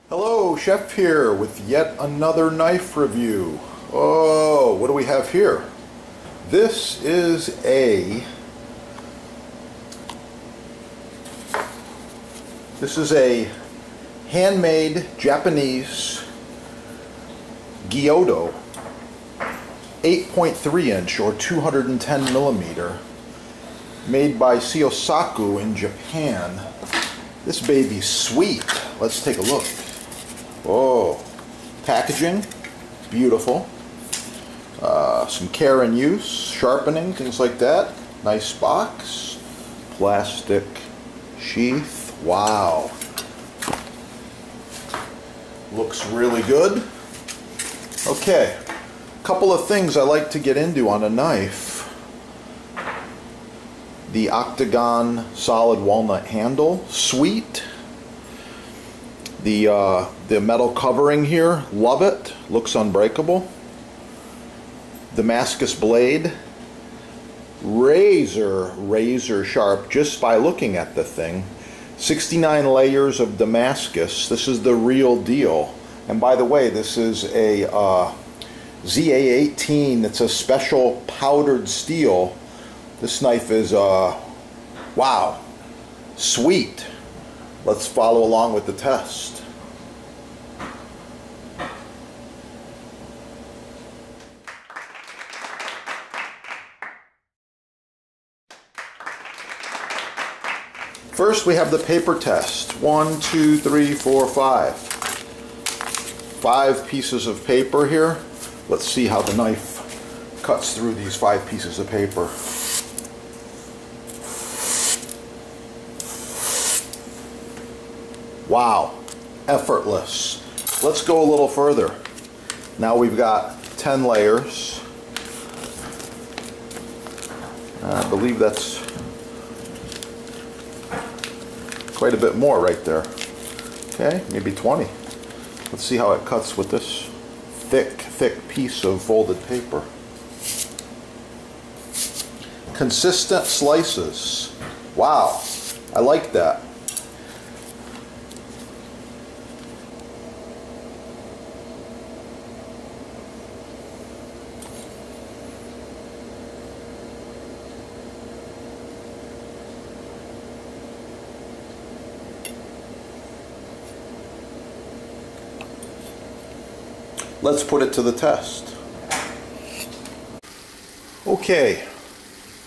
Hello, Chef here with yet another knife review. Oh, what do we have here? This is a handmade Japanese Gyuto 8.3 inch or 210 millimeter, made by Seiyosaku in Japan. This baby's sweet. Let's take a look. Oh, packaging, beautiful. Some care and use, sharpening, things like that. Nice box, plastic sheath. Wow, looks really good. Okay, a couple of things I like to get into on a knife. The octagon solid walnut handle, sweet. The metal covering here, love it, looks unbreakable. Damascus blade, razor sharp just by looking at the thing. 69 layers of Damascus. This is the real deal. And by the way, this is a ZA18. It's a special powdered steel. This knife is wow, sweet. Let's follow along with the test. First, we have the paper test. 1, 2, 3, 4, 5. 5 pieces of paper here. Let's see how the knife cuts through these 5 pieces of paper. Wow, effortless. Let's go a little further. Now we've got 10 layers. I believe that's quite a bit more right there. Okay, maybe 20. Let's see how it cuts with this thick piece of folded paper. Consistent slices. Wow, I like that. Let's put it to the test. Okay,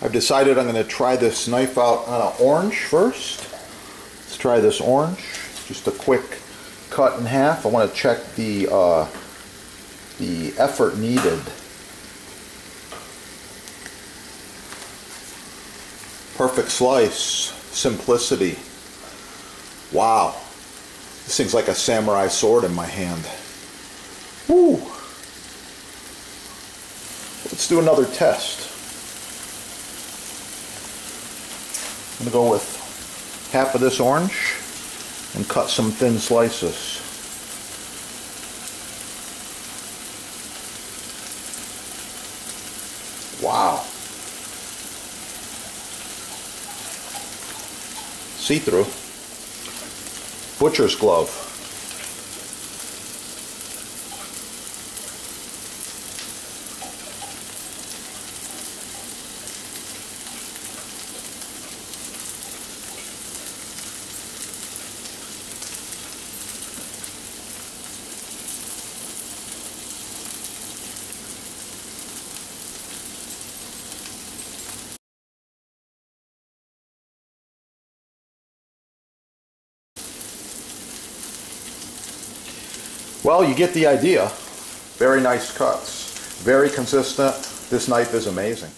I've decided I'm going to try this knife out on an orange first. Let's try this orange. Just a quick cut in half. I want to check the effort needed. Perfect slice, simplicity. Wow, this thing's like a samurai sword in my hand. Woo. Let's do another test. I'm going to go with half of this orange and cut some thin slices. Wow. See-through. Butcher's glove. Well, you get the idea. Very nice cuts. Very consistent. This knife is amazing.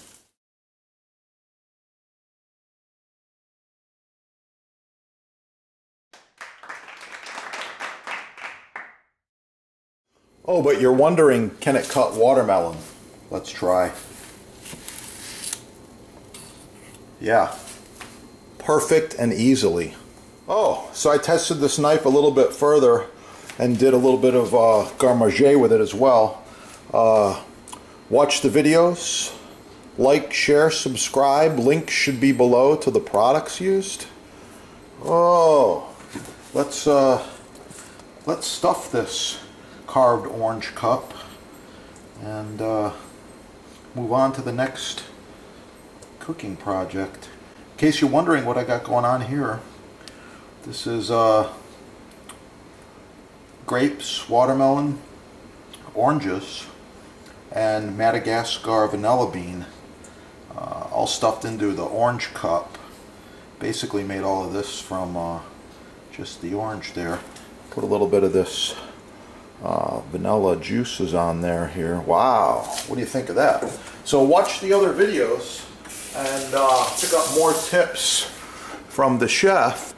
Oh, but you're wondering, can it cut watermelon? Let's try. Yeah. Perfect and easily. Oh, so I tested this knife a little bit further and did a little bit of garmage with it as well. Watch the videos, Like, share, subscribe. Links should be below to the products used. Oh, let's stuff this carved orange cup and move on to the next cooking project. In case you're wondering what I got going on here, this is grapes, watermelon, oranges, and Madagascar vanilla bean, all stuffed into the orange cup. Basically made all of this from just the orange there. Put a little bit of this vanilla juices on there here. Wow, what do you think of that? So watch the other videos and pick up more tips from the chef.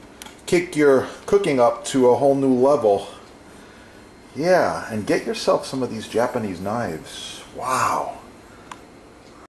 Kick your cooking up to a whole new level. Yeah, and get yourself some of these Japanese knives. Wow.